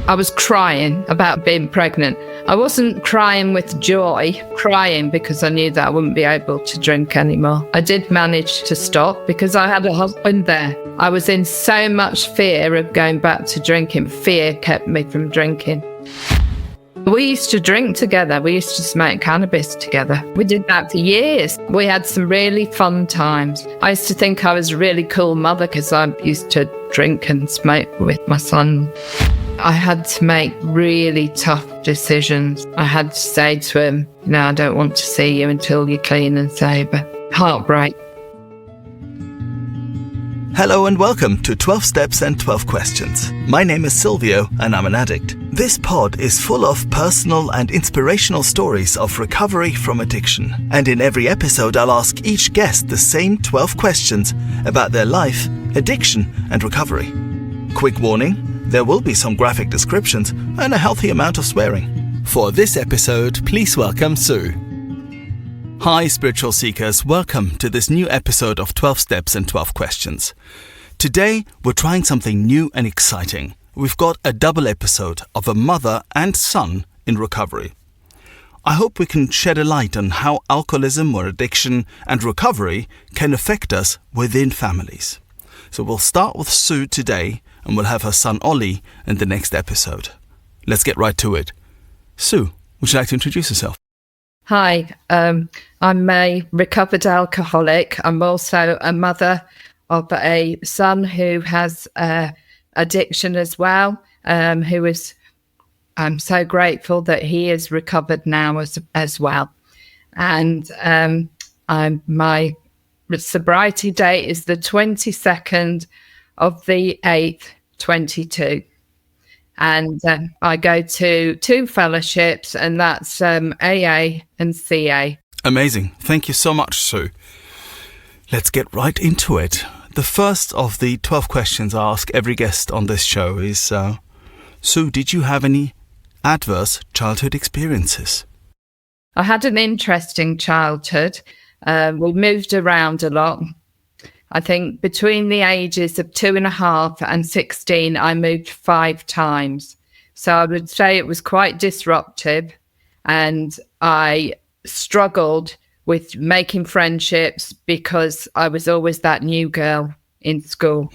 I was crying about being pregnant. I wasn't crying with joy, crying because I knew that I wouldn't be able to drink anymore. I did manage to stop because I had a husband there. I was in so much fear of going back to drinking. Fear kept me from drinking. We used to drink together. We used to smoke cannabis together. We did that for years. We had some really fun times. I used to think I was a really cool mother because I used to drink and smoke with my son. I had to make really tough decisions. I had to say to him, no, I don't want to see you until you're clean and sober. Heartbreak. Hello and welcome to 12 Steps and 12 Questions. My name is Silvio and I'm an addict. This pod is full of personal and inspirational stories of recovery from addiction. And in every episode, I'll ask each guest the same 12 questions about their life, addiction and recovery. Quick warning, there will be some graphic descriptions and a healthy amount of swearing. For this episode, please welcome Sue. Hi spiritual seekers, welcome to this new episode of 12 Steps and 12 Questions. Today we're trying something new and exciting. We've got a double episode of a mother and son in recovery. I hope we can shed a light on how alcoholism or addiction and recovery can affect us within families. So we'll start with Sue today and we'll have her son Ollie in the next episode. Let's get right to it. Sue, would you like to introduce yourself? Hi, I'm a recovered alcoholic. I'm also a mother of a son who has addiction as well, I'm so grateful that he is recovered now as well. And my sobriety date is the 22nd of the 8th, 22. And I go to 2 fellowships, and that's AA and CA. Amazing. Thank you so much, Sue. Let's get right into it. The first of the 12 questions I ask every guest on this show is, Sue, did you have any adverse childhood experiences? I had an interesting childhood. We moved around a lot. I think between the ages of 2.5 and 16, I moved 5 times. So I would say it was quite disruptive, and I struggled with making friendships because I was always that new girl in school.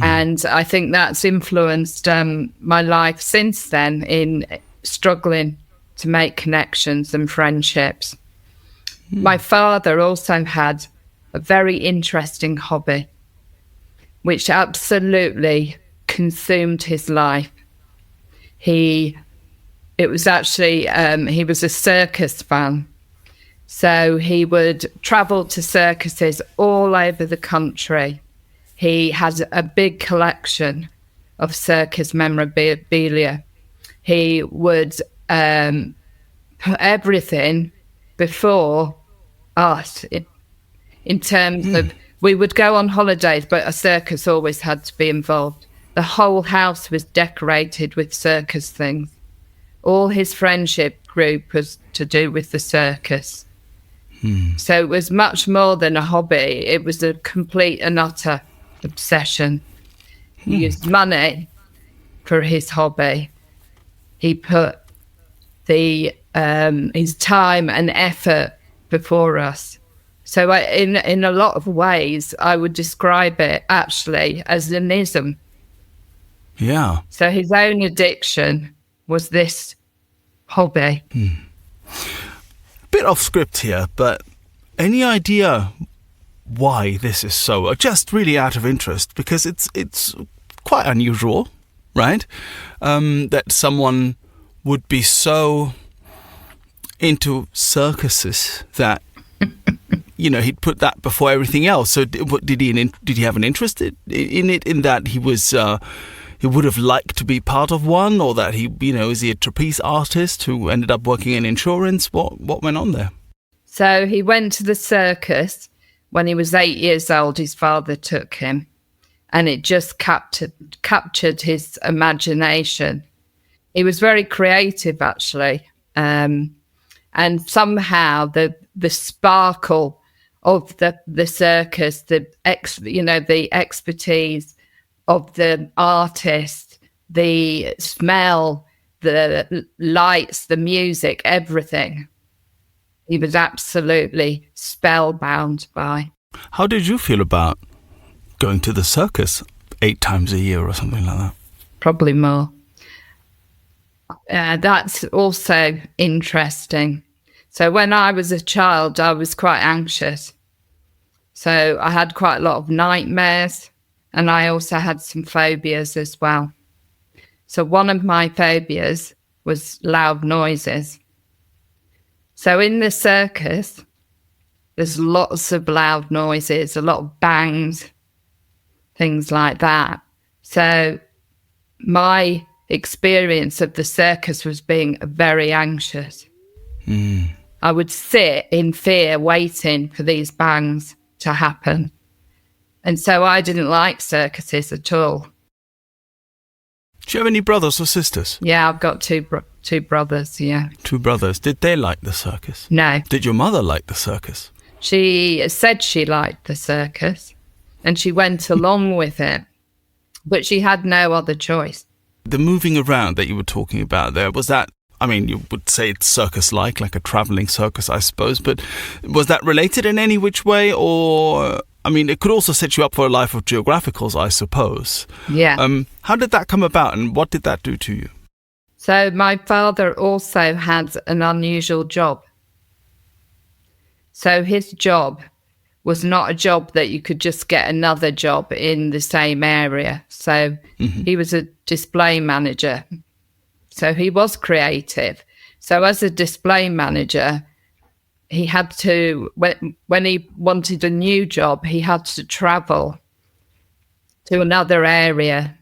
And I think that's influenced my life since then in struggling to make connections and friendships. My father also had a very interesting hobby, which absolutely consumed his life. He was a circus fan. So he would travel to circuses all over the country. He had a big collection of circus memorabilia. He would put everything before us in terms of, we would go on holidays, but a circus always had to be involved. The whole house was decorated with circus things. All his friendship group was to do with the circus. So it was much more than a hobby. It was a complete and utter obsession. He used money for his hobby. He put his time and effort before us. So in a lot of ways, I would describe it actually as an ism. Yeah. So his own addiction was this hobby. Bit off script here, but any idea why this is so? Just really out of interest, because it's quite unusual, right? That someone would be so into circuses that he'd put that before everything else. So did he have an interest in it? In that he was he would have liked to be part of one, or that is he a trapeze artist who ended up working in insurance? What went on there? So he went to the circus when he was 8 years old. His father took him, and it just captured his imagination. He was very creative, actually, and somehow the sparkle of the circus, the expertise of the artist the smell, the lights, the music, everything. He was absolutely spellbound by. How did you feel about going to the circus 8 times a year or something like that? Probably more. That's also interesting. So when I was a child, I was quite anxious. So I had quite a lot of nightmares, and I also had some phobias as well. So one of my phobias was loud noises. So in the circus, there's lots of loud noises, a lot of bangs, things like that. So my experience of the circus was being very anxious. I would sit in fear waiting for these bangs to happen. And so I didn't like circuses at all. Do you have any brothers or sisters? Yeah, I've got two brothers, yeah. 2 brothers. Did they like the circus? No. Did your mother like the circus? She said she liked the circus and she went along with it, but she had no other choice. The moving around that you were talking about there, was that, I mean, you would say it's circus-like a travelling circus, I suppose, but was that related in any which way? Or, I mean, it could also set you up for a life of geographicals, I suppose. Yeah. How did that come about and what did that do to you? So my father also had an unusual job. So his job was not a job that you could just get another job in the same area. So he was a display manager. So he was creative. So as a display manager, he had to, when he wanted a new job, he had to travel to another area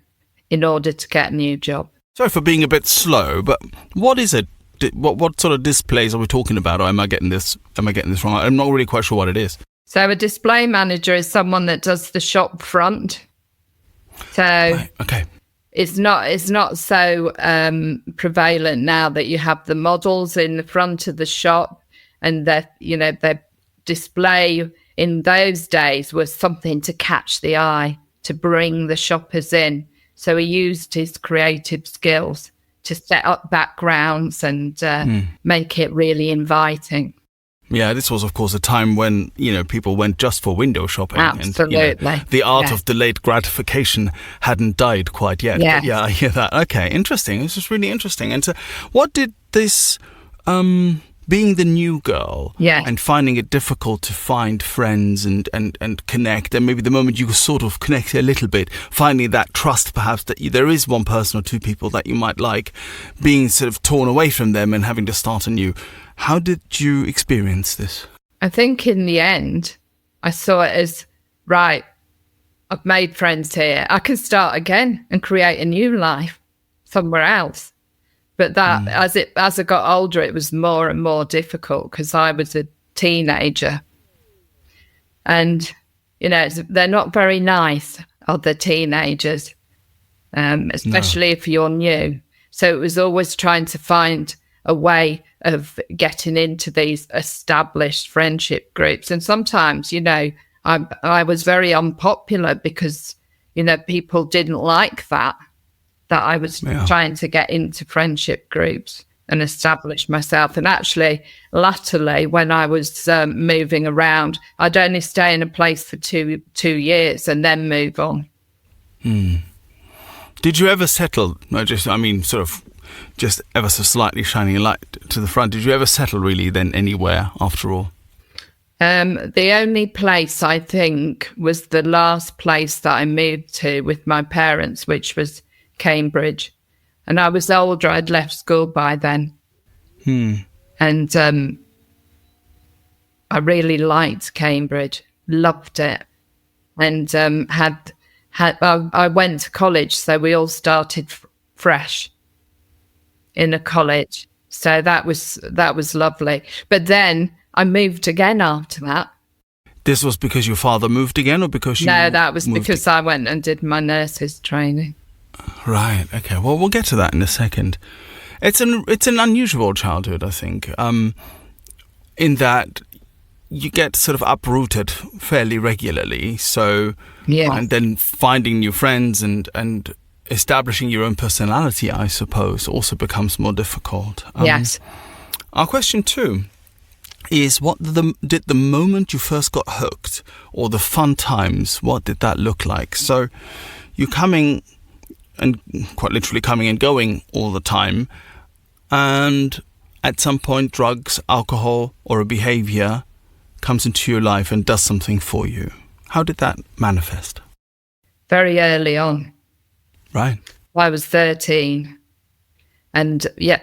in order to get a new job. Sorry for being a bit slow, but what is it? What sort of displays are we talking about? Or am I getting this wrong? I'm not really quite sure what it is. So a display manager is someone that does the shop front. So right, okay. It's not so prevalent now that you have the models in the front of the shop, and that, you know, their display in those days was something to catch the eye, to bring the shoppers in. So he used his creative skills to set up backgrounds and make it really inviting. Yeah, this was, of course, a time when, you know, people went just for window shopping. Absolutely. And, you know, the art of delayed gratification hadn't died quite yet. Yes. But yeah, I hear that. Okay, interesting. This is really interesting. And so what did this, being the new girl and finding it difficult to find friends and connect, and maybe the moment you sort of connect a little bit, finding that trust perhaps that there is one person or 2 people that you might like, being sort of torn away from them and having to start anew. How did you experience this? I think in the end, I saw it as, right, I've made friends here. I can start again and create a new life somewhere else. But that, as I got older, it was more and more difficult because I was a teenager. And, you know, they're not very nice, other teenagers, especially if you're new. So it was always trying to find a way of getting into these established friendship groups. And sometimes, you know, I was very unpopular because, you know, people didn't like that I was trying to get into friendship groups and establish myself. And actually, latterly, when I was moving around, I'd only stay in a place for two years and then move on. Did you ever settle, just ever so slightly shining a light to the front, did you ever settle really then anywhere after all? The only place I think was the last place that I moved to with my parents, which was Cambridge. And I was older, I'd left school by then. And I really liked Cambridge, loved it. And I went to college, so we all started fresh in a college. So that was lovely. But then I moved again after that. This was because your father moved again, or because you No, that was because I went and did my nurse's training. Right, okay. Well, we'll get to that in a second. It's an unusual childhood, I think, in that you get sort of uprooted fairly regularly. So, and then finding new friends and establishing your own personality, I suppose, also becomes more difficult. Yes. Our question 2 is, what did the moment you first got hooked, or the fun times, what did that look like? So you're coming, and quite literally coming and going all the time, and at some point drugs, alcohol, or a behavior comes into your life and does something for you. How did that manifest? Very early on. Right. I was 13. And yeah,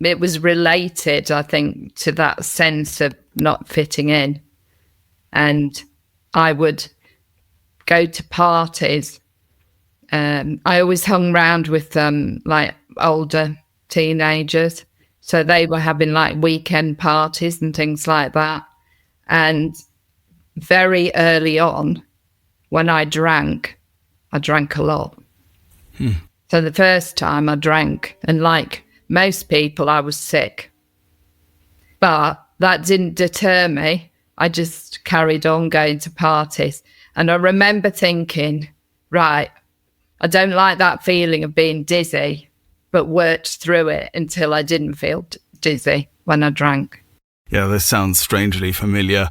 it was related, I think, to that sense of not fitting in. And I would go to parties. I always hung around with like older teenagers. So they were having like weekend parties and things like that. And very early on, when I drank a lot. So the first time I drank, and like most people, I was sick. But that didn't deter me. I just carried on going to parties. And I remember thinking, right, I don't like that feeling of being dizzy, but worked through it until I didn't feel dizzy when I drank. Yeah, this sounds strangely familiar.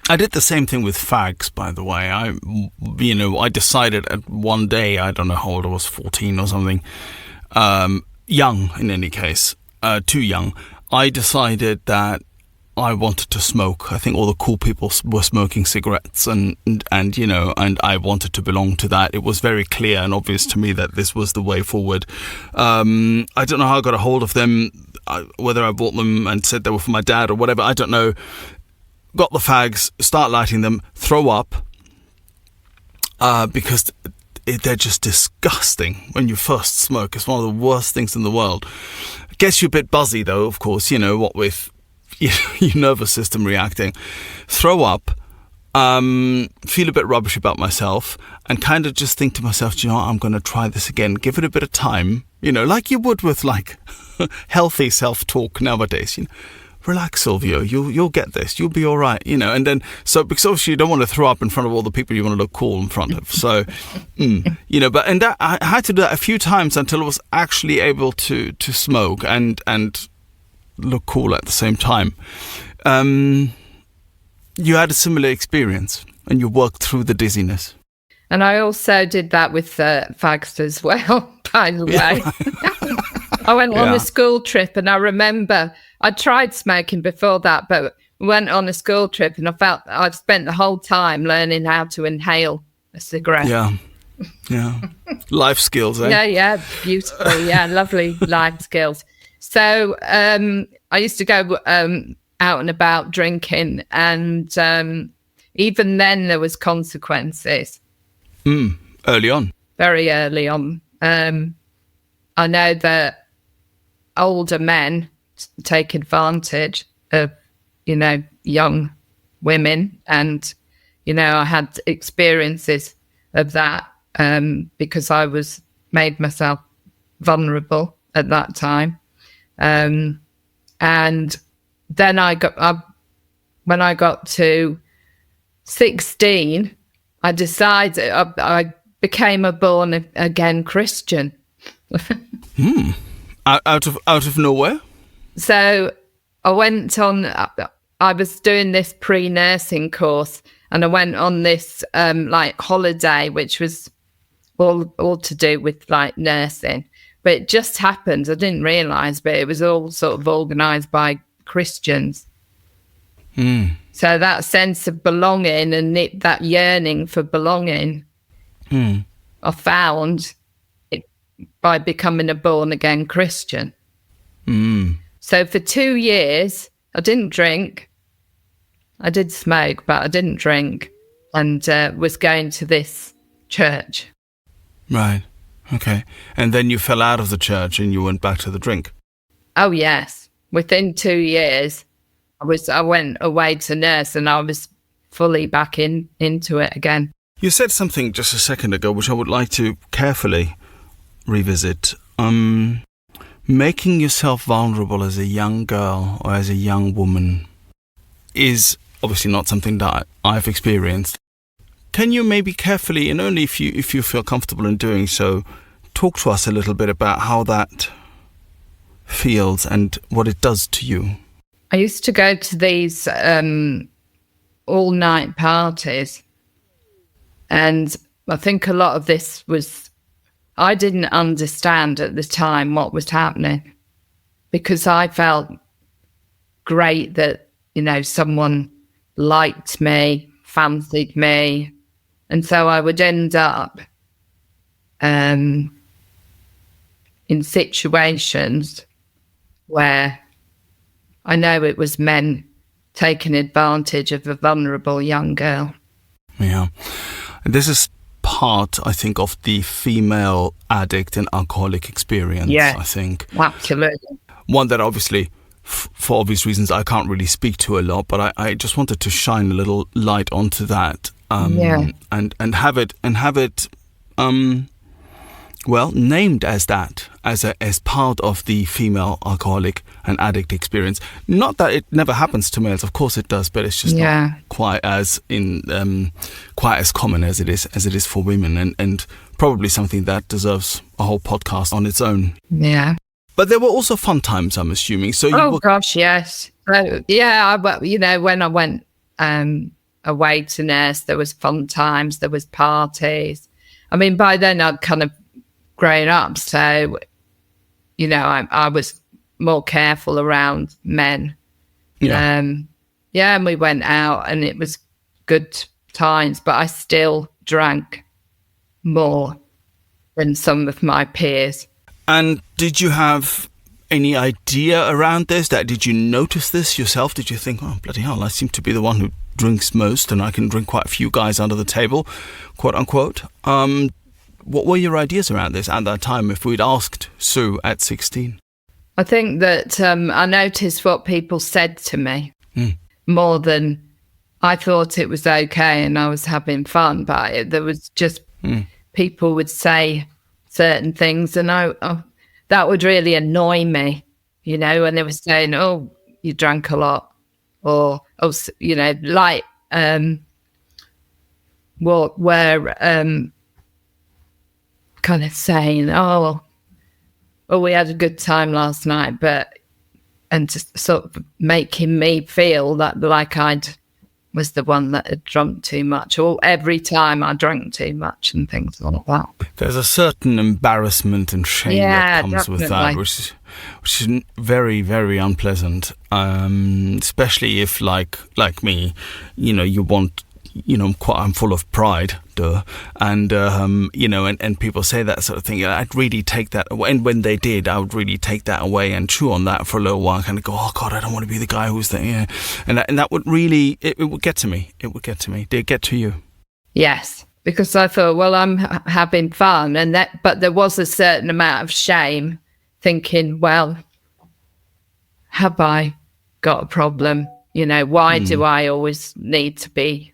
I did the same thing with fags, by the way. I decided at one day, I don't know how old I was, 14 or something, young in any case, too young. I decided that I wanted to smoke. I think all the cool people were smoking cigarettes, and I wanted to belong to that. It was very clear and obvious to me that this was the way forward. I don't know how I got a hold of them, whether I bought them and said they were for my dad or whatever, I don't know. Got the fags, start lighting them, throw up, because they're just disgusting when you first smoke. It's one of the worst things in the world. Gets you a bit buzzy though, of course, what with your nervous system reacting. Throw up, feel a bit rubbish about myself, and kind of just think to myself, do you know what, I'm going to try this again, give it a bit of time, like you would with like healthy self-talk nowadays, Relax, Silvio, you'll get this, you'll be all right, and then, so, because obviously you don't want to throw up in front of all the people you want to look cool in front of, so, but that, I had to do that a few times until I was actually able to smoke and look cool at the same time. You had a similar experience, and you worked through the dizziness. And I also did that with fags as well, by the way. I went on a school trip, and I remember I tried smoking before that, but went on a school trip, and I felt I'd spent the whole time learning how to inhale a cigarette. Yeah. Life skills, eh? Yeah, beautiful. Yeah, lovely life skills. So I used to go out and about drinking, and even then there was consequences. Early on. Very early on. I know that older men take advantage of, young women. And, I had experiences of that because I made myself vulnerable at that time. And then when I got to 16, I decided I became a born again Christian. Out of nowhere? So I went on, I was doing this pre-nursing course, and I went on this holiday, which was all to do with like nursing. But it just happened, I didn't realise, but it was all sort of organised by Christians. So that sense of belonging and that yearning for belonging, I found it by becoming a born-again Christian. So for 2 years, I didn't drink. I did smoke, but I didn't drink, and was going to this church. Right. Okay. And then you fell out of the church and you went back to the drink. Oh, yes. Within 2 years, I went away to nurse, and I was fully back into it again. You said something just a second ago, which I would like to carefully revisit. Making yourself vulnerable as a young girl or as a young woman is obviously not something that I've experienced. can you maybe carefully, and only if you feel comfortable in doing so, talk to us a little bit about how that feels and what it does to you? I used to go to these all-night parties, and I think a lot of this was, I didn't understand at the time what was happening, because I felt great that, someone liked me, fancied me, and so I would end up in situations where I know it was men taking advantage of a vulnerable young girl. Yeah. And this is part, I think, of the female addict and alcoholic experience, Yeah. I think. Absolutely. One that obviously, for obvious reasons, I can't really speak to a lot, but I just wanted to shine a little light onto that. And have it named as that, as part of the female alcoholic and addict experience. Not that it never happens to males, of course it does, but it's just not quite as common as it is for women, and probably something that deserves a whole podcast on its own. Yeah. But there were also fun times, I'm assuming. So gosh, yes. When I went away to nurse, there was fun times, there was parties. I mean, by then I'd kind of grown up, so I was more careful around men. And we went out and it was good times, but I still drank more than some of my peers. And did you have any idea around this? Did you notice this yourself? Did you think, oh, bloody hell, I seem to be the one who drinks most and I can drink quite a few guys under the table, quote unquote? What were your ideas around this at that time, if we'd asked Sue at 16? I think that I noticed what people said to me more than I thought it was okay and I was having fun, but there was just people would say certain things and that would really annoy me, and they were saying, oh, you drank a lot, or, kind of saying, oh, we had a good time last night, and just sort of making me feel that like was the one that had drunk too much, or every time I drank too much and things like that. There's a certain embarrassment and shame that comes definitely with that, which is very, very unpleasant, especially if, like me, you want, I'm full of pride, and and people say that sort of thing. I'd really take that away, and when they did, I would really take that away and chew on that for a little while, kind of go, oh God, I don't want to be the guy who's there, and that would really, it would get to me. It would get to me. Did it get to you? Yes, because I thought, well, I'm having fun, but there was a certain amount of shame, thinking, well, have I got a problem? Why do I always need to be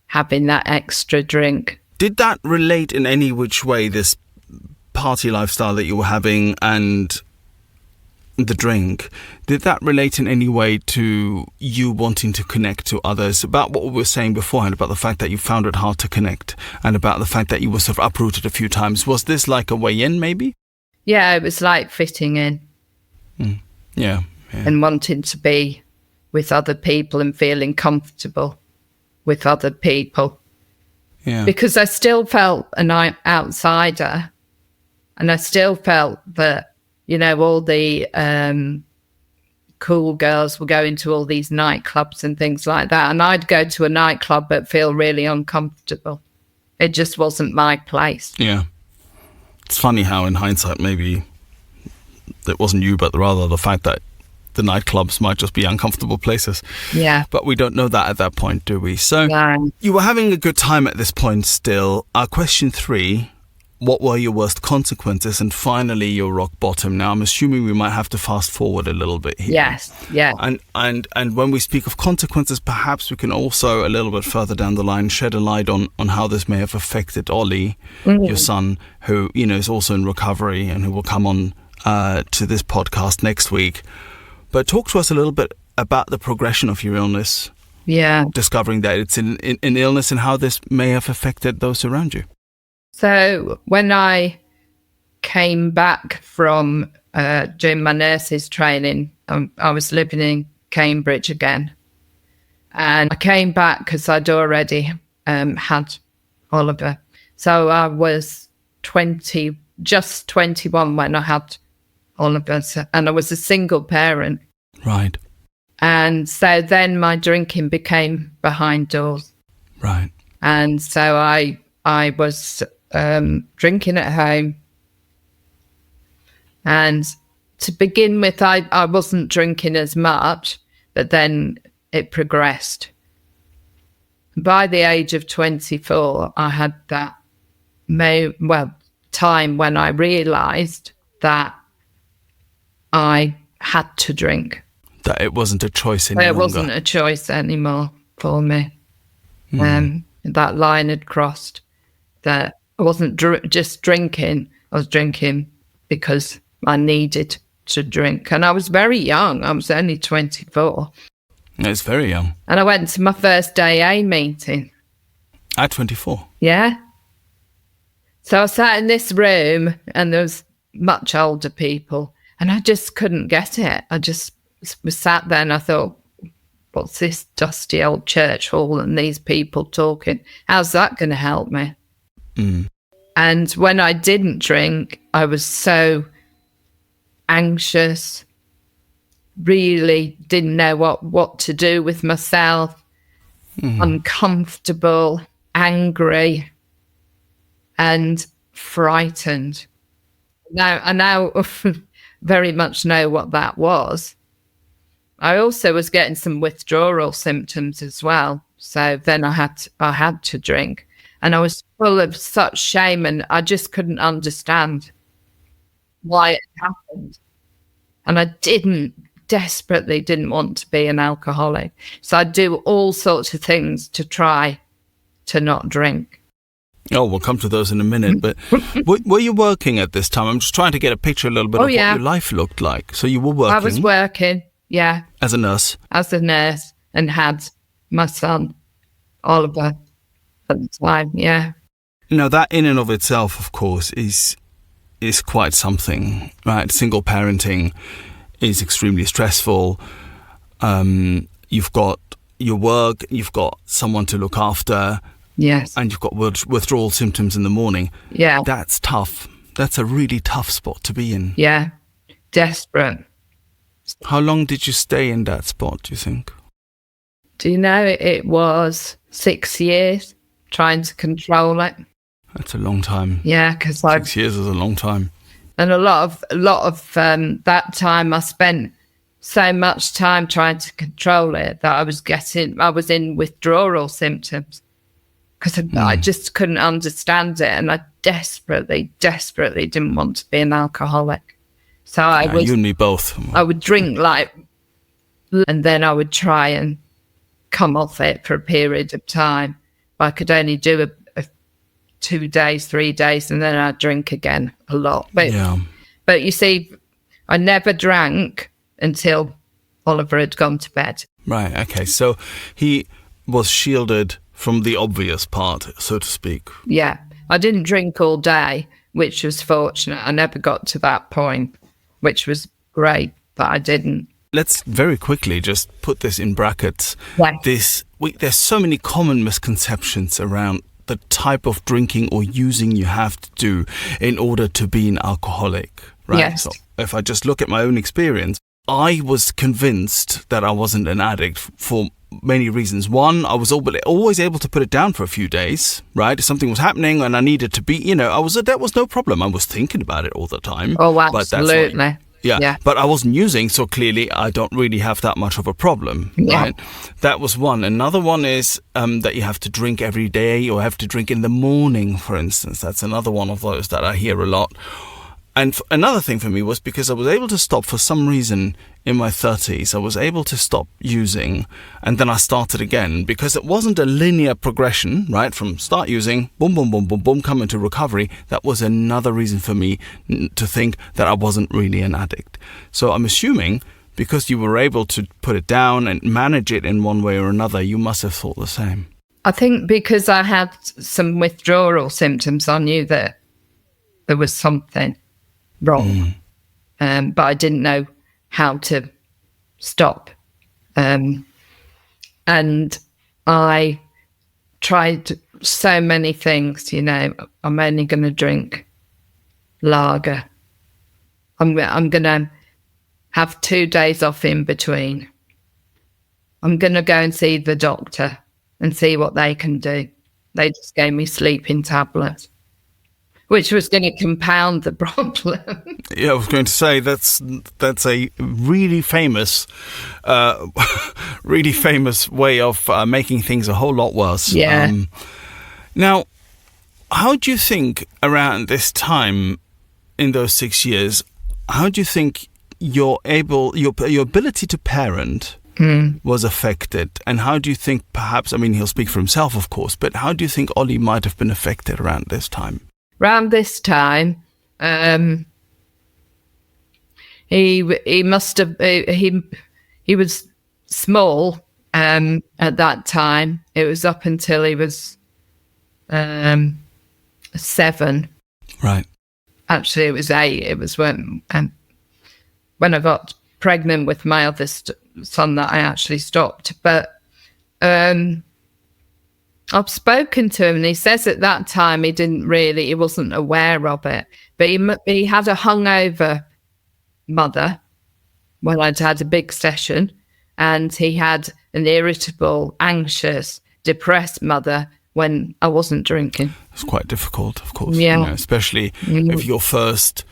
having that extra drink? Did that relate in any which way, this party lifestyle that you were having and the drink, did that relate in any way to you wanting to connect to others? About what we were saying beforehand, about the fact that you found it hard to connect, and about the fact that you were sort of uprooted a few times. Was this like a way in, maybe? Yeah, it was like fitting in. Yeah. And wanting to be with other people and feeling comfortable with other people. Yeah. Because I still felt an outsider, and I still felt that, all the cool girls were going to all these nightclubs and things like that, and I'd go to a nightclub but feel really uncomfortable. It just wasn't my place. Yeah. It's funny how in hindsight maybe it wasn't you, but rather the fact that the nightclubs might just be uncomfortable places. Yeah. But we don't know that at that point, do we? So No. You were having a good time at this point still. Question 3, what were your worst consequences? And finally, your rock bottom. Now, I'm assuming we might have to fast forward a little bit here. Yes, yeah. And when we speak of consequences, perhaps we can also, a little bit further down the line, shed a light on how this may have affected Ollie, your son, who, is also in recovery and who will come on to this podcast next week. But talk to us a little bit about the progression of your illness Yeah. discovering that it's an illness and how this may have affected those around you? So when I came back from doing my nurse's training, I was living in Cambridge again. And I came back because I'd already had Oliver. So I was just 21 when I had Oliver, and I was a single parent. Right. And so then my drinking became behind doors. Right. And so I was drinking at home. And to begin with, I wasn't drinking as much, but then it progressed. By the age of 24, I had that time when I realised that I had to drink. That it wasn't a choice any longer. It wasn't a choice anymore for me. That line had crossed. That I wasn't just drinking. I was drinking because I needed to drink. And I was very young. I was only 24. It's very young. And I went to my first AA meeting. At 24? Yeah. So I sat in this room and there was much older people and I just couldn't get it. I just was sat there and I thought, what's this dusty old church hall and these people talking? How's that going to help me? And when I didn't drink, I was so anxious, really didn't know what to do with myself, uncomfortable, angry, and frightened. Now, I now very much know what that was. I also was getting some withdrawal symptoms as well. So then I had to drink. And I was full of such shame and I just couldn't understand why it happened. And I desperately didn't want to be an alcoholic. So I'd do all sorts of things to try to not drink. Oh, we'll come to those in a minute. But were you working at this time? I'm just trying to get a picture a little bit of what your life looked like. So you were working? I was working, yeah. As a nurse? As a nurse, and had my son, Oliver, at the time, yeah. Now, that in and of itself, of course, is quite something, right? Single parenting is extremely stressful. You've got your work, you've got someone to look after. Yes. And you've got withdrawal symptoms in the morning. Yeah. That's tough. That's a really tough spot to be in. Yeah. Desperate. How long did you stay in that spot, do you think? Do you know, it was 6 years trying to control it. That's a long time. Yeah, because 6 years is a long time. And a lot of that time I spent so much time trying to control it that I was in withdrawal symptoms because I just couldn't understand it, and I desperately didn't want to be an alcoholic. So you and me both. I would drink and then I would try and come off it for a period of time. I could only do a 2 days, 3 days, and then I'd drink again a lot. But you see, I never drank until Oliver had gone to bed. Right, okay. So he was shielded from the obvious part, so to speak. Yeah. I didn't drink all day, which was fortunate. I never got to that point, which was great, but I didn't. Let's very quickly just put this in brackets. Yeah. There's so many common misconceptions around the type of drinking or using you have to do in order to be an alcoholic, right? Yes. So if I just look at my own experience, I was convinced that I wasn't an addict for many reasons. One, I was always able to put it down for a few days, right? If something was happening and I needed to be, that was no problem. I was thinking about it all the time. Oh, absolutely. Yeah, but I wasn't using, so clearly I don't really have that much of a problem, right? That was one. Another one is that you have to drink every day or have to drink in the morning, for instance. That's another one of those that I hear a lot. And another thing for me was because I was able to stop for some reason in my 30s. I was able to stop using and then I started again because it wasn't a linear progression, right? From start using, boom, boom, boom, boom, boom, come into recovery. That was another reason for me to think that I wasn't really an addict. So I'm assuming because you were able to put it down and manage it in one way or another, you must have thought the same. I think because I had some withdrawal symptoms, I knew that there was something wrong, but I didn't know how to stop. And I tried so many things, I'm only going to drink lager. I'm going to have 2 days off in between. I'm going to go and see the doctor and see what they can do. They just gave me sleeping tablets, which was going to compound the problem. Yeah, I was going to say that's a really famous way of making things a whole lot worse. Yeah. Now, how do you think around this time in those 6 years, how do you think your ability to parent was affected? And how do you think perhaps, he'll speak for himself, of course, but how do you think Ollie might have been affected around this time? Around this time, he must have, he was small at that time. It was up until he was 7. Right. Actually, it was 8. It was when I got pregnant with my other son that I actually stopped. But I've spoken to him, and he says at that time he wasn't aware of it. But he had a hungover mother when I'd had a big session, and he had an irritable, anxious, depressed mother when I wasn't drinking. It's quite difficult, of course. Yeah. Especially if your first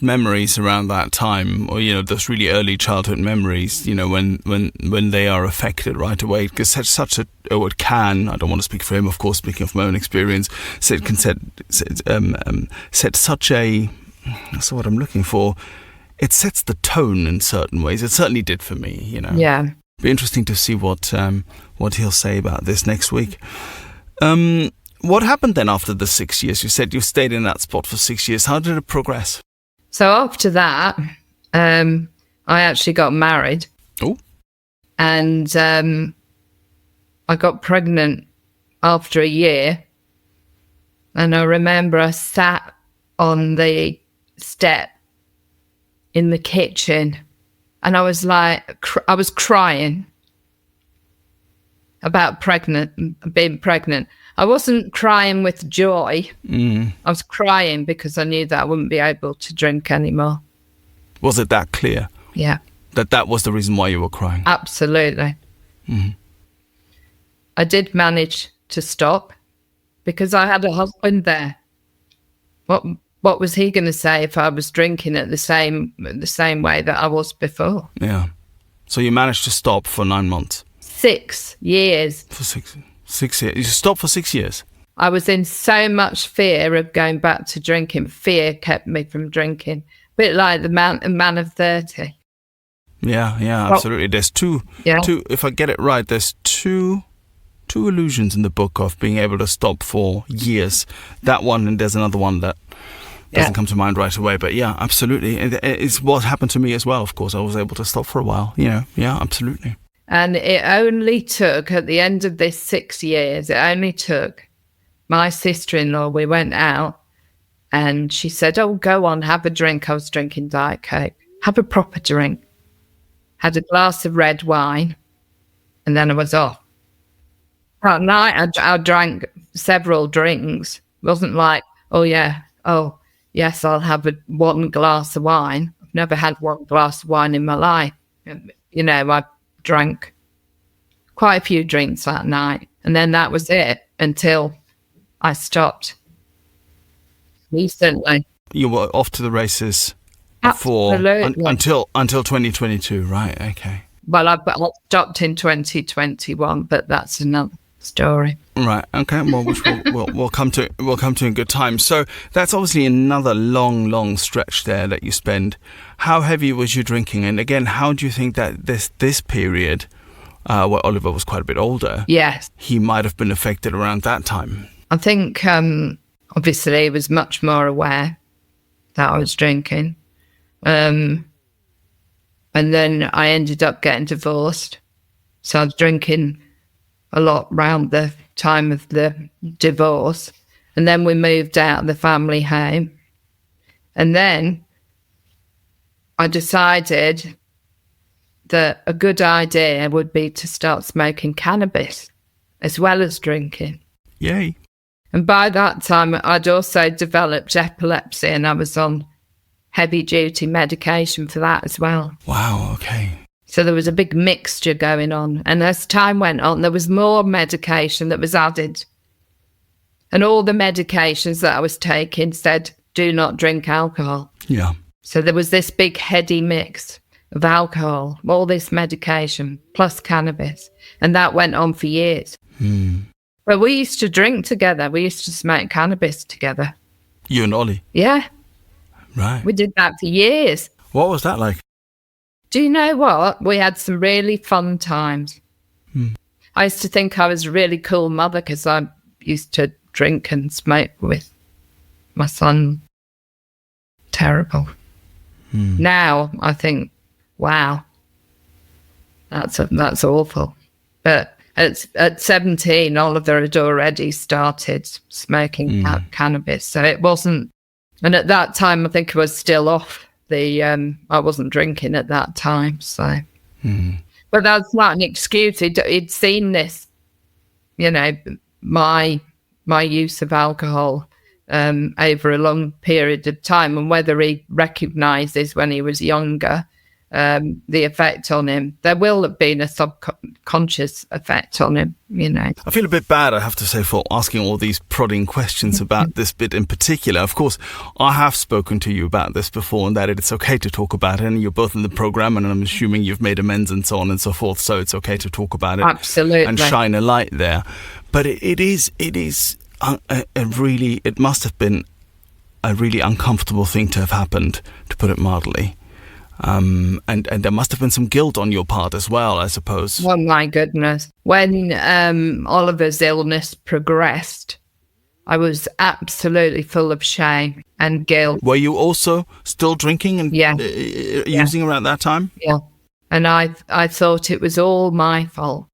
memories around that time, or those really early childhood memories, when they are affected right away, because it can, I don't want to speak for him, of course, speaking of my own experience, set such a, that's what I'm looking for. It sets the tone in certain ways. It certainly did for me. Yeah. Be interesting to see what he'll say about this next week. What happened then after the 6 years? You said you stayed in that spot for 6 years. How did it progress? So after that, I actually got married. Oh. And I got pregnant after a year. And I remember I sat on the step in the kitchen, and I was I was crying about being pregnant. I wasn't crying with joy. I was crying because I knew that I wouldn't be able to drink anymore. Was it that clear? Yeah. That was the reason why you were crying? Absolutely. I did manage to stop because I had a husband there. What was he going to say if I was drinking it the same way that I was before? Yeah. So you managed to stop for 9 months? 6 years. For 6 years. You stopped for 6 years? I was in so much fear of going back to drinking. Fear kept me from drinking. A bit like the man of 30. Yeah, absolutely. There's two, if I get it right, there's two illusions in the book of being able to stop for years. That one, and there's another one that doesn't come to mind right away. But yeah, absolutely. It's what happened to me as well, of course. I was able to stop for a while. Yeah, absolutely. And it only took, at the end of this 6 years, it only took my sister-in-law, we went out, and she said, "Oh, go on, have a drink." I was drinking Diet Coke. Have a proper drink. Had a glass of red wine, and then I was off. That night, I drank several drinks. It wasn't like, oh, yes, I'll have one glass of wine. I've never had one glass of wine in my life. I drank quite a few drinks that night, and then that was it until I stopped recently. You were off to the races until 2022, right? Okay. Well, I stopped in 2021, but that's another story. Right. Okay. Well, which we'll come to. We'll come to in good time. So that's obviously another long stretch there that you spend. How heavy was you drinking? And again, how do you think that this period, where Oliver was quite a bit older, yes, he might have been affected around that time? I think obviously he was much more aware that I was drinking. And then I ended up getting divorced. So I was drinking a lot around the time of the divorce. And then we moved out of the family home. And then I decided that a good idea would be to start smoking cannabis as well as drinking. Yay. And by that time, I'd also developed epilepsy, and I was on heavy-duty medication for that as well. Wow, okay. So there was a big mixture going on. And as time went on, there was more medication that was added. And all the medications that I was taking said, do not drink alcohol. Yeah. So there was this big heady mix of alcohol, all this medication, plus cannabis. And that went on for years. But we used to drink together. We used to smoke cannabis together. You and Ollie? Yeah. Right. We did that for years. What was that like? Do you know what? We had some really fun times. I used to think I was a really cool mother because I used to drink and smoke with my son. Terrible. Now I think, wow, that's awful. But at 17, Oliver had already started smoking cannabis. So it wasn't, and at that time, I think I was still off the, I wasn't drinking at that time. So, but that's not an excuse. He'd seen this, you know, my use of alcohol over a long period of time, and whether he recognises when he was younger the effect on him. There will have been a subconscious effect on him, you know. I feel a bit bad, I have to say, for asking all these prodding questions about this bit in particular. Of course, I have spoken to you about this before, and that it's okay to talk about it, and you're both in the programme, and I'm assuming you've made amends and so on and so forth, so it's okay to talk about it. Absolutely. And shine a light there. But it is it must have been a really uncomfortable thing to have happened, to put it mildly. And there must have been some guilt on your part as well, I suppose. Oh my goodness. When Oliver's illness progressed, I was absolutely full of shame and guilt. Were you also still drinking and using around that time? Yeah. And I thought it was all my fault.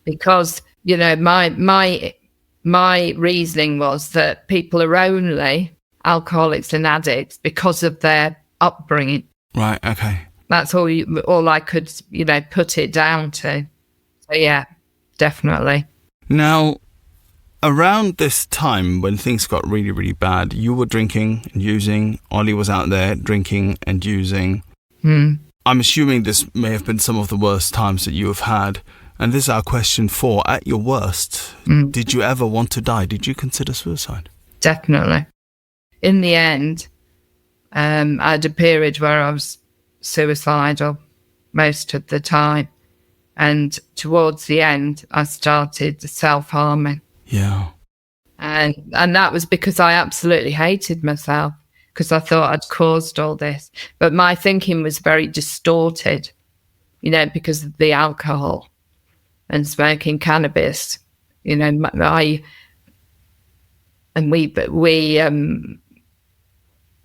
Because, you know, my reasoning was that people are only alcoholics and addicts because of their upbringing. Right, okay. That's all I could, you know, put it down to. So, yeah, definitely. Now, around this time when things got really, really bad, you were drinking and using. Ollie was out there drinking and using. I'm assuming this may have been some of the worst times that you have had. And this is our question 4. At your worst, did you ever want to die? Did you consider suicide? Definitely. In the end, I had a period where I was suicidal most of the time. And towards the end, I started self-harming. Yeah. And that was because I absolutely hated myself, because I thought I'd caused all this. But my thinking was very distorted, you know, because of the alcohol and smoking cannabis. You know,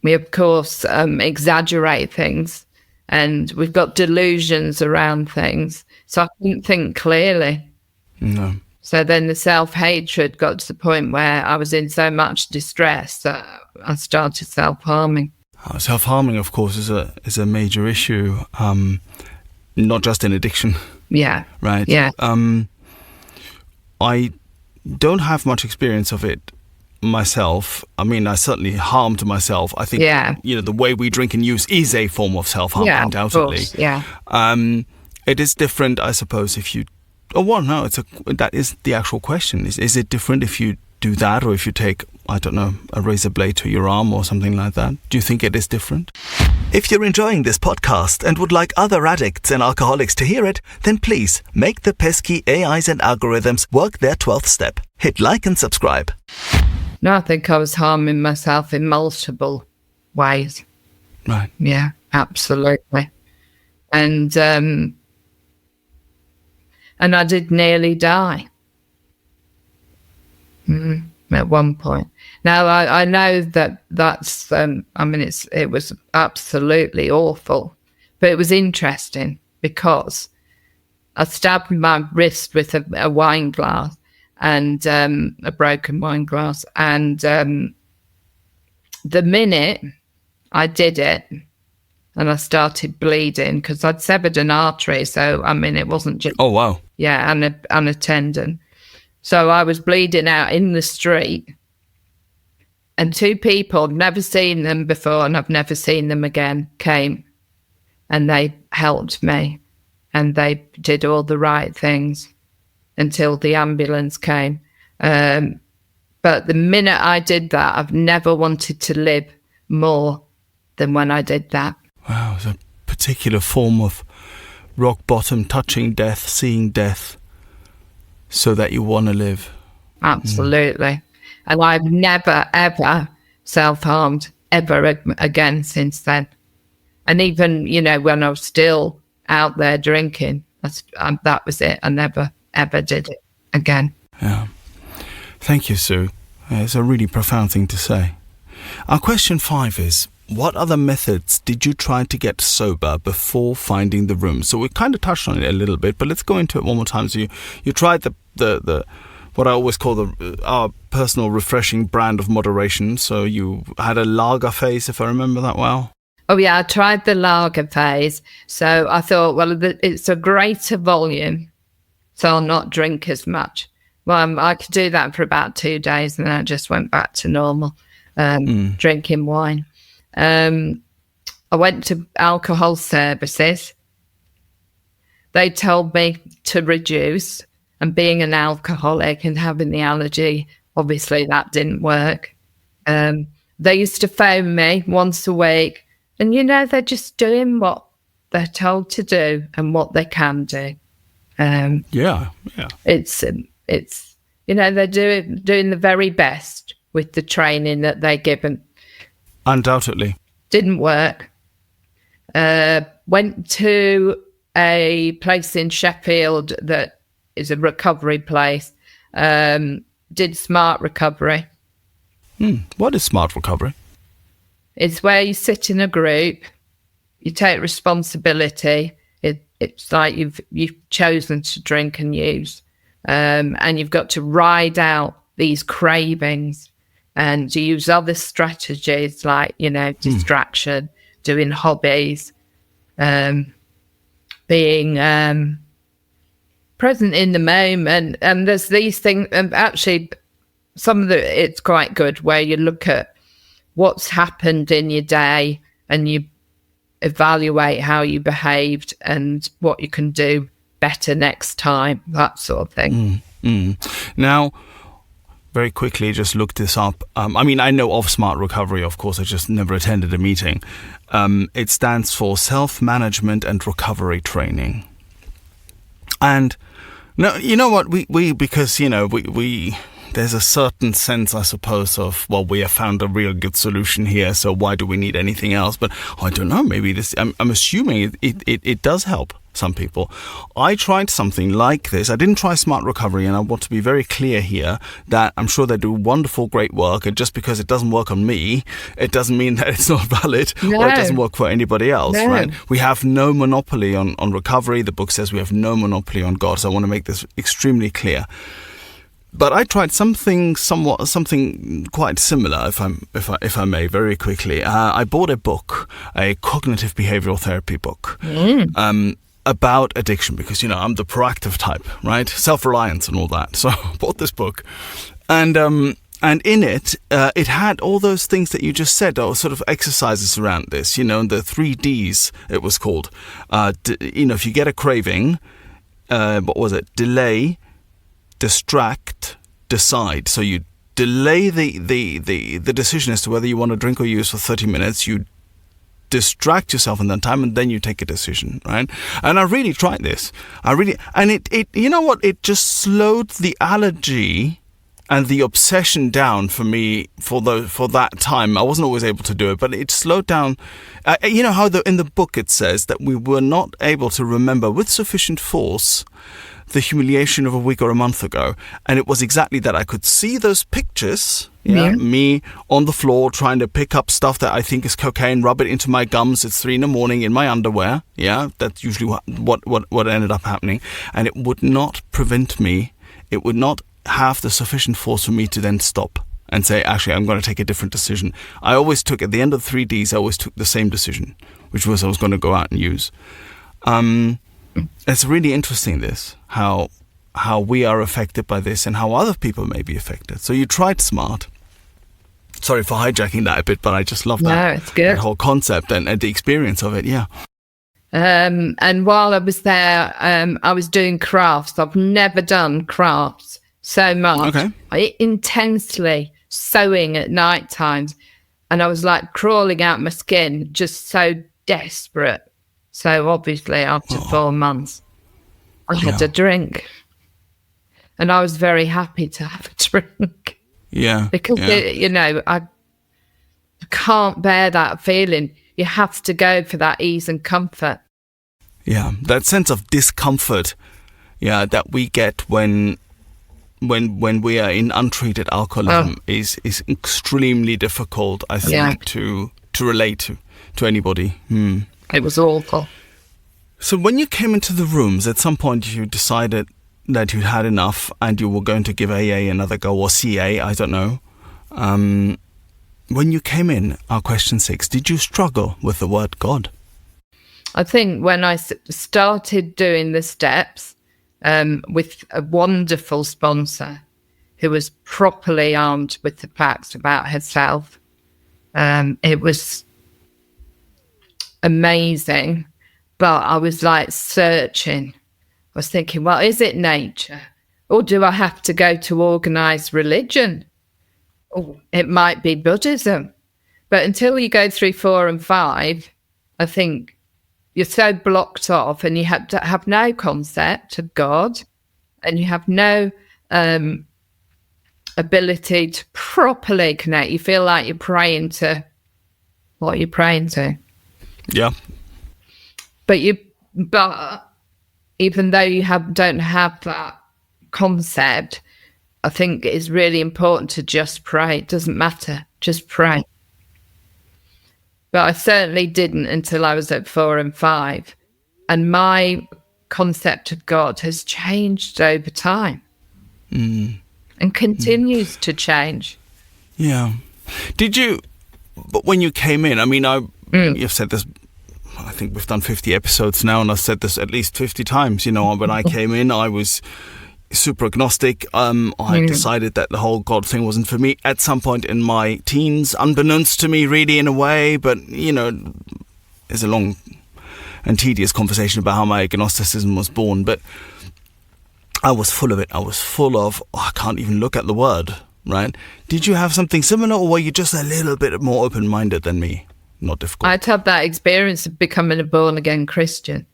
we of course exaggerate things, and we've got delusions around things. So I couldn't think clearly. No. So then the self-hatred got to the point where I was in so much distress that I started self-harming. Self-harming, of course, is a major issue, not just in addiction. Yeah. Right. Yeah. I don't have much experience of it myself. I mean, I certainly harmed myself. I think, you know, the way we drink and use is a form of self-harm, undoubtedly. Of course, yeah. It is different, I suppose, if you... Oh, well, no, that is the actual question. Is it different if you do that, or if you take, I don't know, a razor blade to your arm or something like that? Do you think it is different? If you're enjoying this podcast and would like other addicts and alcoholics to hear it, then please make the pesky AIs and algorithms work their 12th step. Hit like and subscribe. No, I think I was harming myself in multiple ways. Right. Yeah, absolutely. And I did nearly die at one point. Now, I know that's, I mean, it was absolutely awful, But it was interesting because I stabbed my wrist with a wine glass and a broken wine glass. And the minute I did it and I started bleeding, because I'd severed an artery. So, I mean, it wasn't just... Oh, wow. Yeah, and a tendon. So I was bleeding out in the street. And two people, I've never seen them before and I've never seen them again, came and they helped me. And they did all the right things until the ambulance came. But the minute I did that, I've never wanted to live more than when I did that. Wow, it's a particular form of rock bottom, touching death, seeing death, so that you want to live. Absolutely. And I've never, ever self-harmed ever again since then. And even, you know, when I was still out there drinking, that was it. I never, ever did it again. Yeah. Thank you, Sue. It's a really profound thing to say. Our question 5 is, what other methods did you try to get sober before finding the room? So we kind of touched on it a little bit, but let's go into it one more time. So you tried the what I always call our personal refreshing brand of moderation. So you had a lager phase, if I remember that well. Oh, yeah, I tried the lager phase. So I thought, well, it's a greater volume, so I'll not drink as much. Well, I could do that for about 2 days, and then I just went back to normal drinking wine. I went to alcohol services. They told me to reduce, and being an alcoholic and having the allergy, obviously that didn't work. They used to phone me once a week, and, you know, they're just doing what they're told to do and what they can do. Yeah. It's you know, they're doing the very best with the training that they're given. Undoubtedly. Didn't work. Went to a place in Sheffield that is a recovery place. Did smart recovery. What is smart recovery? It's where you sit in a group, you take responsibility. It's like you've chosen to drink and use, and you've got to ride out these cravings. And you use other strategies like, you know, distraction, doing hobbies, being present in the moment. And there's these things, and actually it's quite good where you look at what's happened in your day and you evaluate how you behaved and what you can do better next time, that sort of thing. Now, very quickly, just look this up. I mean, I know of Smart Recovery, of course, I just never attended a meeting. It stands for Self-Management and Recovery Training. And no, you know what, we because, you know, we there's a certain sense, I suppose, of, well, we have found a real good solution here, so why do we need anything else? But I don't know, maybe this, I'm assuming it does help some people. I tried something like this. I didn't try Smart Recovery, and I want to be very clear here that I'm sure they do wonderful, great work, and just because it doesn't work on me, it doesn't mean that it's not valid or it doesn't work for anybody else, right? We have no monopoly on recovery. The book says we have no monopoly on God, so I want to make this extremely clear. But I tried something quite similar, if I may, very quickly. I bought a book, a cognitive behavioral therapy book, about addiction, because, you know, I'm the proactive type, right? Self-reliance and all that. So I bought this book, and in it, it had all those things that you just said, or sort of exercises around this. You know, the 3 Ds it was called. You know, if you get a craving, what was it? Delay, distract, decide. So you delay the decision as to whether you want to drink or use for 30 minutes. You distract yourself in that time, and then you take a decision, right? And I really tried this. And it you know what? It just slowed the allergy And the obsession down for me for that time, I wasn't always able to do it, but it slowed down. You know how in the book it says that we were not able to remember with sufficient force the humiliation of a week or a month ago. And it was exactly that. I could see those pictures, me on the floor trying to pick up stuff that I think is cocaine, rub it into my gums. It's 3 a.m. in my underwear. Yeah, that's usually what ended up happening. And it would not prevent me. It would not have the sufficient force for me to then stop and say, actually, I'm going to take a different decision. I always took, at the end of the 3Ds, I always took the same decision, which was I was going to go out and use. It's really interesting, this, how we are affected by this and how other people may be affected. So you tried SMART. Sorry for hijacking that a bit, but I just love that. No, it's good. That whole concept and the experience of it, yeah. And while I was there, I was doing crafts. I've never done crafts so much. Okay. Intensely sewing at night times. And I was like crawling out my skin, just so desperate. So obviously after 4 months, I had a drink. And I was very happy to have a drink. Yeah. Because, I can't bear that feeling. You have to go for that ease and comfort. Yeah, that sense of discomfort, that we get when we are in untreated alcoholism is extremely difficult, I think, to relate to anybody. It was awful. So when you came into the rooms, at some point you decided that you had enough and you were going to give AA another go, or CA, I don't know. When you came in, our question 6, did you struggle with the word God? I think when I started doing the steps with a wonderful sponsor who was properly armed with the facts about herself, it was amazing. But I was like searching. I was thinking, well, is it nature? Or do I have to go to organised religion? Or it might be Buddhism. But until you go through 4 and 5, I think you're so blocked off and you have to have no concept of God and you have no ability to properly connect. You feel like you're praying to what you're praying to. Yeah. But even though you don't have that concept, I think it is really important to just pray. It doesn't matter. Just pray. But I certainly didn't until I was at 4 and 5. And my concept of God has changed over time and continues to change. Yeah. Did you, but when you came in, I mean, you've said this, I think we've done 50 episodes now, and I've said this at least 50 times, when I came in, I was super agnostic. I decided that the whole God thing wasn't for me at some point in my teens, unbeknownst to me really in a way, but there's a long and tedious conversation about how my agnosticism was born, but I was full of it. I was full of, I can't even look at the word, right? Did you have something similar, or were you just a little bit more open-minded than me? Not difficult. I'd had that experience of becoming a born-again Christian.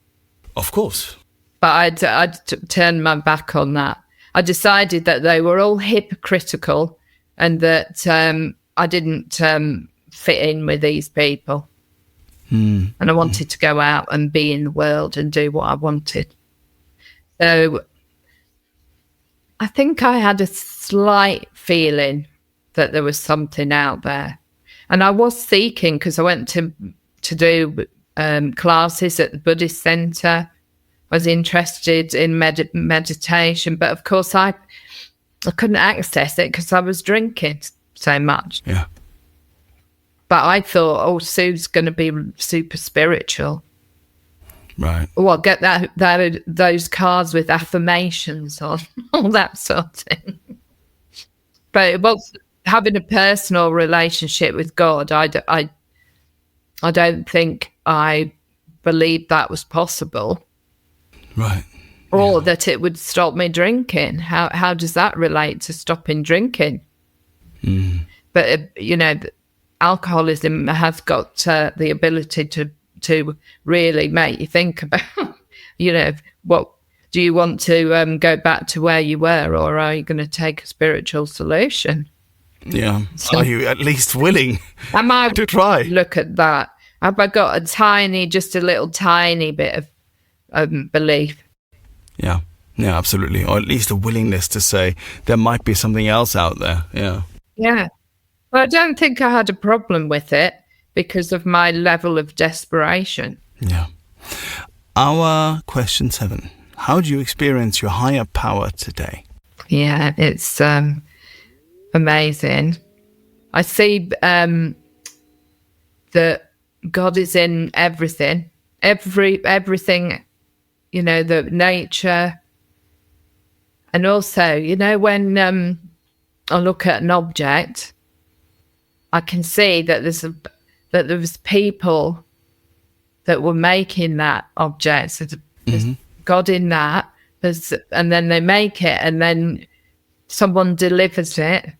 Of course. But I'd turned my back on that. I decided that they were all hypocritical and that I didn't fit in with these people. And I wanted to go out and be in the world and do what I wanted. So I think I had a slight feeling that there was something out there. And I was seeking, because I went to do classes at the Buddhist Center. I was interested in meditation, but of course I couldn't access it because I was drinking so much. Yeah. But I thought, Sue's going to be super spiritual. Right. Well, get those cards with affirmations on, all that sort of thing. But it was having a personal relationship with God. I don't think I believed that was possible. Right. Or that it would stop me drinking. How does that relate to stopping drinking? But, alcoholism has got the ability to really make you think about, what do you want to go back to where you were, or are you going to take a spiritual solution? Yeah. So, Are you at least willing am I to try? Look at that. Have I got just a little tiny bit of belief? Yeah. Yeah, absolutely. Or at least a willingness to say there might be something else out there. Yeah. Yeah. Well, I don't think I had a problem with it because of my level of desperation. Yeah. Our question 7. How do you experience your higher power today? Yeah, it's amazing. I see that God is in everything, everything, the nature. And also, when I look at an object, I can see that there was people that were making that object. So there's God in that, and then they make it, and then someone delivers it.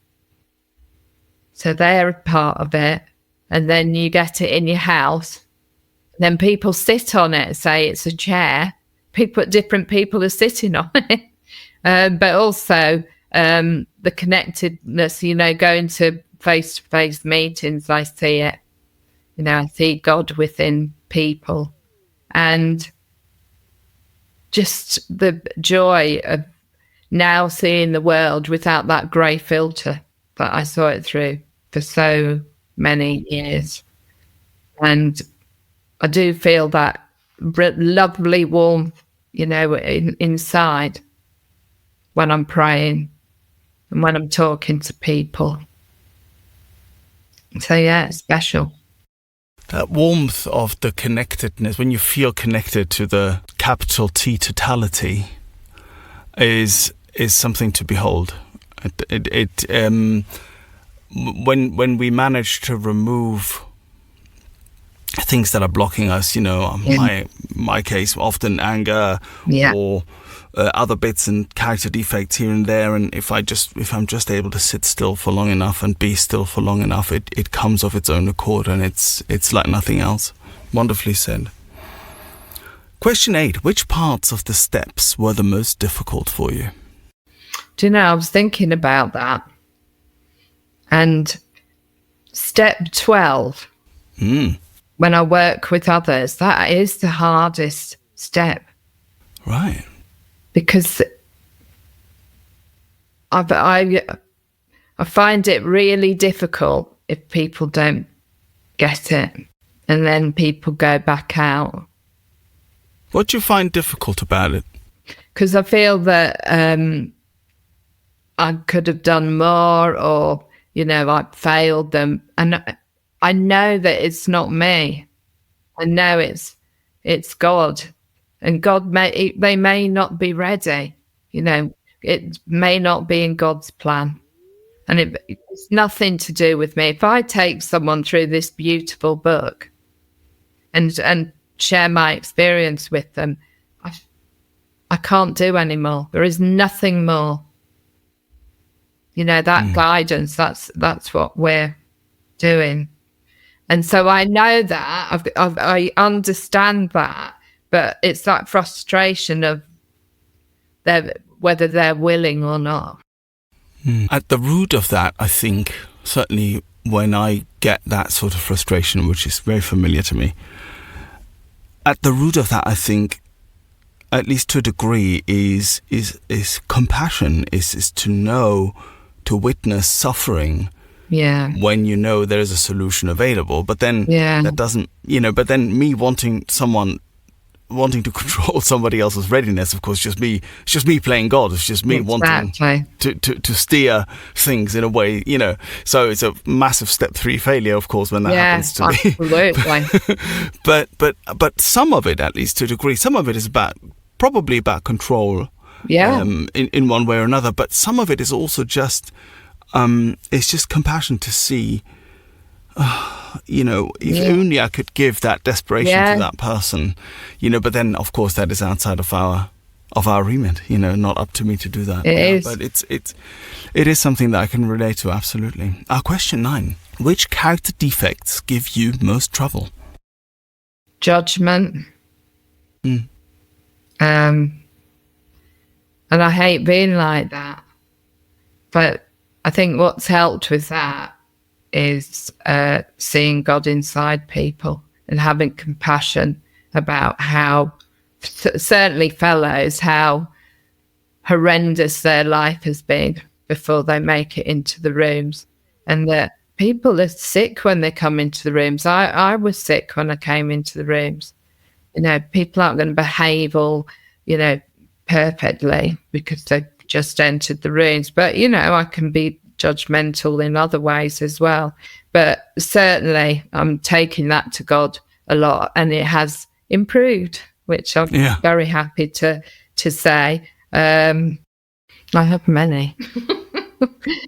So they're a part of it, and then you get it in your house. Then people sit on it, say it's a chair. Different people are sitting on it. But also the connectedness, going to face-to-face meetings, I see it. I see God within people. And just the joy of now seeing the world without that grey filter that I saw it through for so many years. And I do feel that lovely warmth, inside when I'm praying and when I'm talking to people. So yeah, it's special. That warmth of the connectedness, when you feel connected to the capital T totality, is something to behold. When we manage to remove things that are blocking us, my case, often anger or other bits and character defects here and there, and if I'm just able to sit still for long enough and be still for long enough, it comes of its own accord, and it's like nothing else. Wonderfully said. Question 8: which parts of the steps were the most difficult for you? Do you know, I was thinking about that, and step 12, when I work with others, that is the hardest step. Right. Because I find it really difficult if people don't get it, and then people go back out. What do you find difficult about it? Because I feel that I could have done more, or, I failed them. And I know that it's not me. I know it's God. And God they may not be ready, it may not be in God's plan. And it's nothing to do with me. If I take someone through this beautiful book and share my experience with them, I can't do any more. There is nothing more. That guidance, that's what we're doing. And so I know that, I understand that. But it's that frustration of whether they're willing or not. At the root of that, I think, certainly when I get that sort of frustration, which is very familiar to me, at the root of that, I think, at least to a degree, is compassion, is to know, to witness suffering. Yeah. When there is a solution available. But then that doesn't, but then me wanting to control somebody else's readiness, of course, it's just me playing God. It's just me wanting to steer things in a way, So it's a massive step 3 failure, of course, when that happens to absolutely. me. but some of it, at least to a degree, some of it is probably about control. Yeah. In one way or another, but some of it is also just it's just compassion to see. If only I could give that desperation to that person, but then of course that is outside of our remit, not up to me to do that. It is. But it is something that I can relate to, absolutely. Our question 9: which character defects give you most trouble? Judgment. And I hate being like that. But I think what's helped with that is seeing God inside people and having compassion about how, certainly fellows, how horrendous their life has been before they make it into the rooms. And that people are sick when they come into the rooms. I was sick when I came into the rooms. You know, people aren't going to behave all, you know, perfectly because they just entered the rooms. But, you know, I can be judgmental in other ways as well. But certainly I'm taking that to God a lot, and it has improved, which I'm very happy to say. I have many.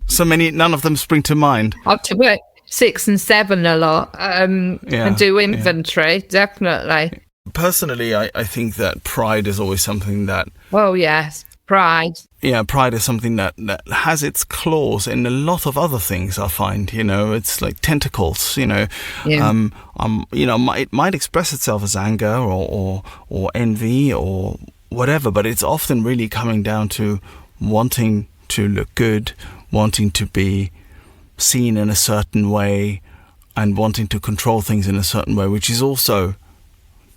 So many, none of them spring to mind. Up to work 6 and 7 a lot. And do inventory, definitely. Personally, I think that pride is always something that... Well, yes, pride. Yeah, pride is something that has its claws in a lot of other things, I find. You know, it's like tentacles, you know. Yeah. You know, it might express itself as anger or envy or whatever, but it's often really coming down to wanting to look good, wanting to be seen in a certain way, and wanting to control things in a certain way, which is also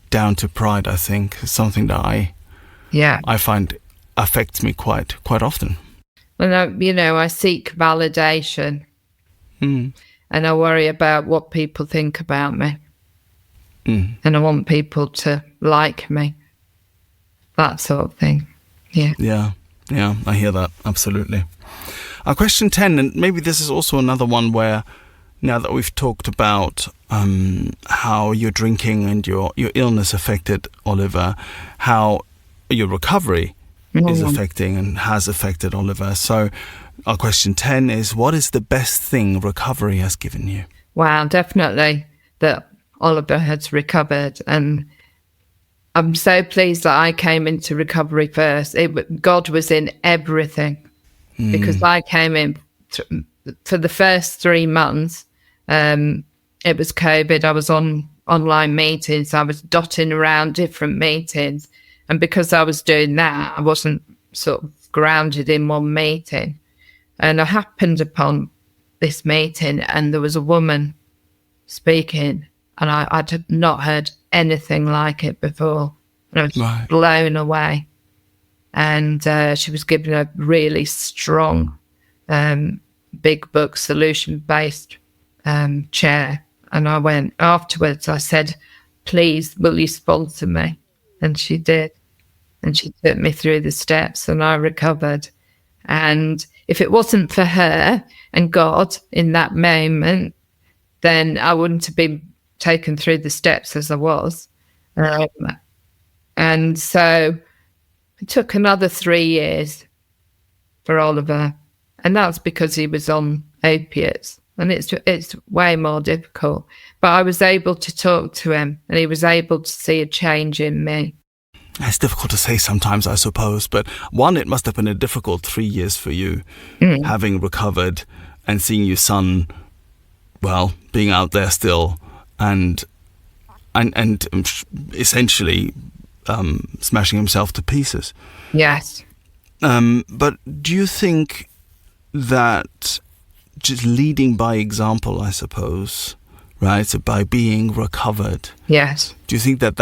down to pride, I think. It's something that I find affects me quite often. Well, you know, I seek validation, and I worry about what people think about me, and I want people to like me, that sort of thing. Yeah, I hear that, absolutely. Question 10, and maybe this is also another one where, now that we've talked about how your drinking and your illness affected Oliver, how your recovery is affecting and has affected Oliver. So our question 10 is, what is the best thing recovery has given you? Wow, definitely that Oliver has recovered. And I'm so pleased that I came into recovery first. God was in everything, because I came in for the first 3 months. It was COVID. I was on online meetings. I was dotting around different meetings. And because I was doing that, I wasn't sort of grounded in one meeting. And I happened upon this meeting, and there was a woman speaking, and I'd not heard anything like it before. And I was blown away. And she was giving a really strong, big book, solution-based chair. And I went afterwards, I said, please, will you sponsor me? And she did. And she took me through the steps, and I recovered. And if it wasn't for her and God in that moment, then I wouldn't have been taken through the steps as I was. And so it took another 3 years for Oliver. And that's because he was on opiates. And it's way more difficult. But I was able to talk to him, and he was able to see a change in me. It's difficult to say sometimes, I suppose. But one, it must have been a difficult 3 years for you, having recovered and seeing your son, well, being out there still and essentially smashing himself to pieces. Yes. But do you think that just leading by example, I suppose, right? So by being recovered. Yes. Do you think that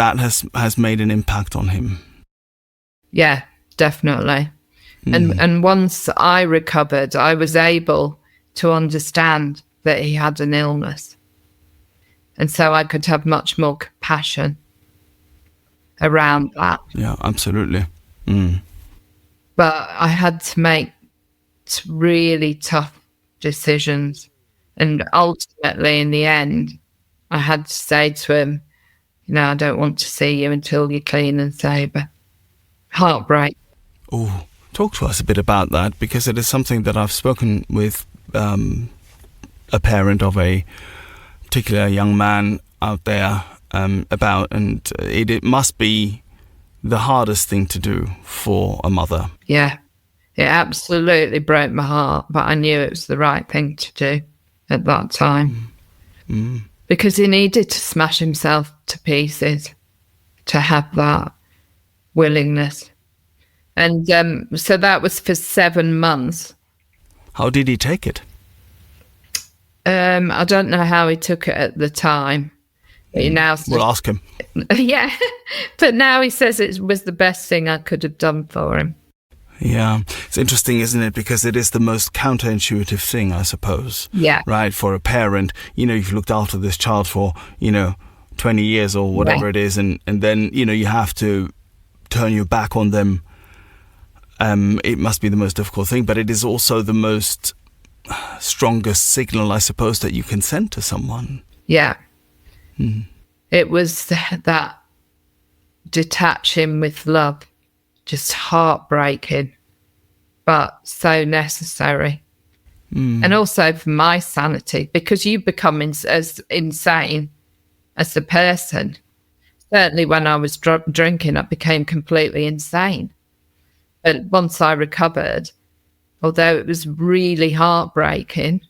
has made an impact on him? Yeah, definitely. And once I recovered, I was able to understand that he had an illness. And so I could have much more compassion around that. Yeah, absolutely. But I had to make really tough decisions. And ultimately, in the end, I had to say to him, you know, I don't want to see you until you're clean and sober. Heartbreak. Oh, talk to us a bit about that, because it is something that I've spoken with a parent of a particular young man out there about, and it must be the hardest thing to do for a mother. Yeah, it absolutely broke my heart, but I knew it was the right thing to do at that time. Because he needed to smash himself to pieces to have that willingness. And so that was for 7 months. How did he take it? I don't know how he took it at the time. But he now We'll ask him. yeah, but now he says it was the best thing I could have done for him. Yeah, it's interesting, isn't it? Because it is the most counterintuitive thing, I suppose. Yeah. Right, for a parent, you've looked after this child for, 20 years or whatever it is, and then, you have to turn your back on them. It must be the most difficult thing, but it is also the most strongest signal, I suppose, that you can send to someone. Yeah. It was that detaching with love, just heartbreaking, but so necessary. And also for my sanity, because you become as insane as the person. Certainly when I was drinking, I became completely insane. But once I recovered, although it was really heartbreaking,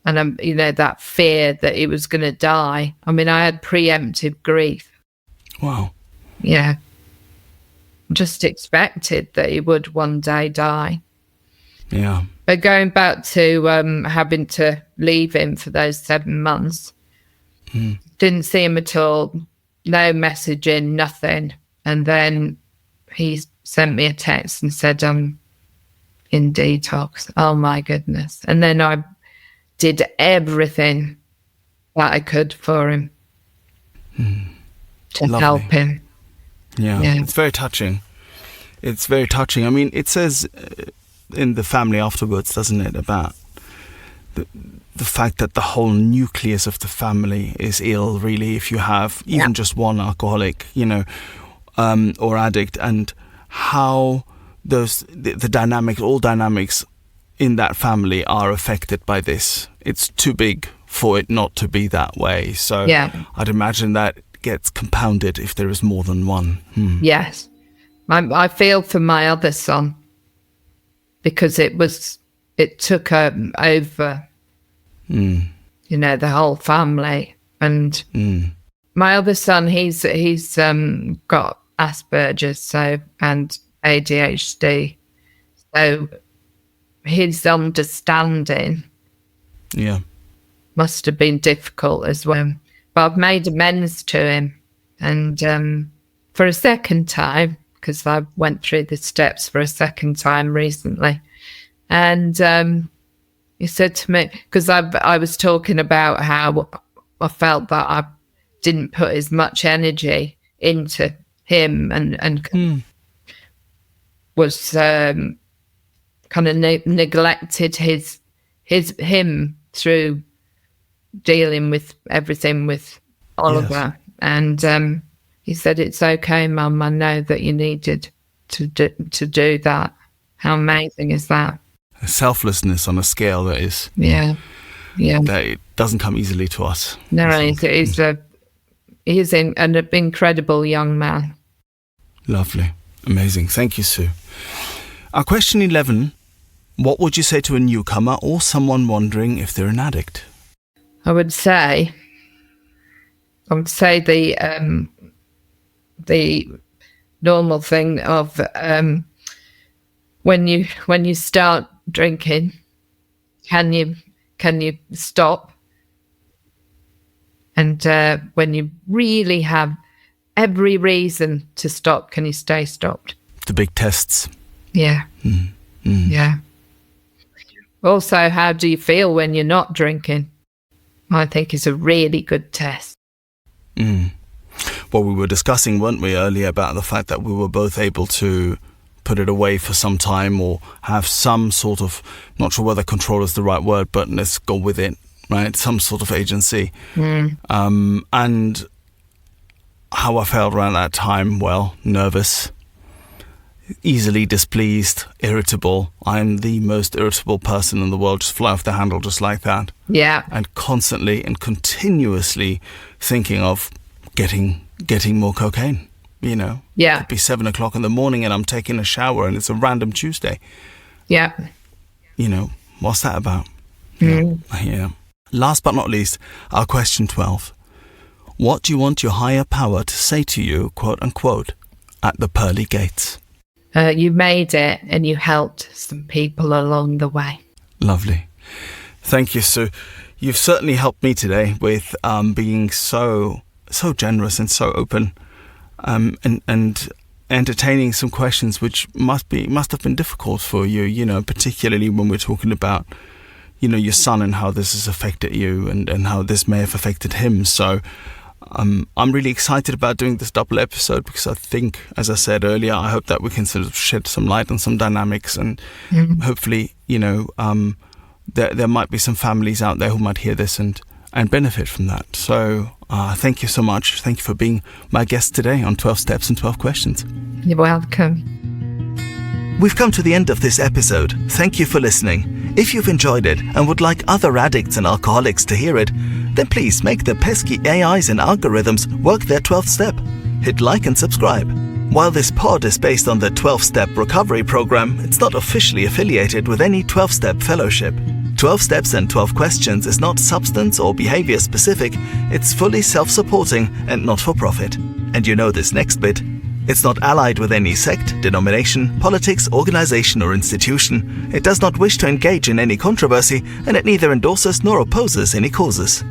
and that fear that he was going to die. I mean, I had preemptive grief. Wow. Yeah. Just expected that he would one day die. Yeah. But going back to having to leave him for those 7 months, didn't see him at all, no messaging, nothing. And then he sent me a text and said, I'm in detox. Oh, my goodness. And then I did everything that I could for him to Lovely. help him. Yeah, it's very touching. It's very touching. I mean, it says in the family afterwards, doesn't it, about the fact that the whole nucleus of the family is ill, really, if you have even just one alcoholic, or addict, and how the dynamics, all dynamics in that family are affected by this. It's too big for it not to be that way. So I'd imagine that gets compounded if there is more than one. Yes. I feel for my other son because it took over, the whole family. And my other son, he's got Asperger's, and ADHD. So his understanding must have been difficult as well. But I've made amends to him. And for a second time, because I went through the steps for a second time recently. And he said to me, because I was talking about how I felt that I didn't put as much energy into him and was kind of neglected him through dealing with everything with Oliver. And he said, it's okay, Mum, I know that you needed to do that. How amazing is that? A selflessness on a scale that is that it doesn't come easily to us. No, he's an incredible young man. Lovely. Amazing. Thank you, Sue. Our question 11, what would you say to a newcomer or someone wondering if they're an addict? I would say the normal thing of when you start drinking, can you stop? And when you really have every reason to stop, can you stay stopped? The big tests. Yeah. Yeah. Also, how do you feel when you're not drinking? I think is a really good test. Well, we were discussing, weren't we, earlier about the fact that we were both able to put it away for some time or have some sort of, not sure whether control is the right word, but let's go with it, right? Some sort of agency. And how I felt around that time, well, nervous, easily displeased, irritable. I'm the most irritable person in the world, just fly off the handle just like that. Yeah. And constantly and continuously thinking of getting more cocaine, Yeah. It'd be 7 o'clock in the morning and I'm taking a shower and it's a random Tuesday. Yeah. What's that about? Yeah. Last but not least, our question 12. What do you want your higher power to say to you, quote unquote, at the pearly gates? you made it and you helped some people along the way. Lovely. Thank you, Sue. You've certainly helped me today with being so generous and so open, and entertaining some questions which must have been difficult for you, particularly when we're talking about, your son and how this has affected you and how this may have affected him. So I'm really excited about doing this double episode because I think, as I said earlier, I hope that we can sort of shed some light on some dynamics and hopefully, there might be some families out there who might hear this and benefit from that. So thank you so much. Thank you for being my guest today on 12 Steps and 12 Questions. You're welcome. We've come to the end of this episode. Thank you for listening. If you've enjoyed it and would like other addicts and alcoholics to hear it, then please make the pesky AIs and algorithms work their 12th step. Hit like and subscribe. While this pod is based on the 12-Step Recovery Program, it's not officially affiliated with any 12-Step Fellowship. 12 Steps and 12 Questions is not substance or behavior specific, it's fully self-supporting and not for profit. And you know this next bit. It's not allied with any sect, denomination, politics, organization or institution. It does not wish to engage in any controversy, and it neither endorses nor opposes any causes.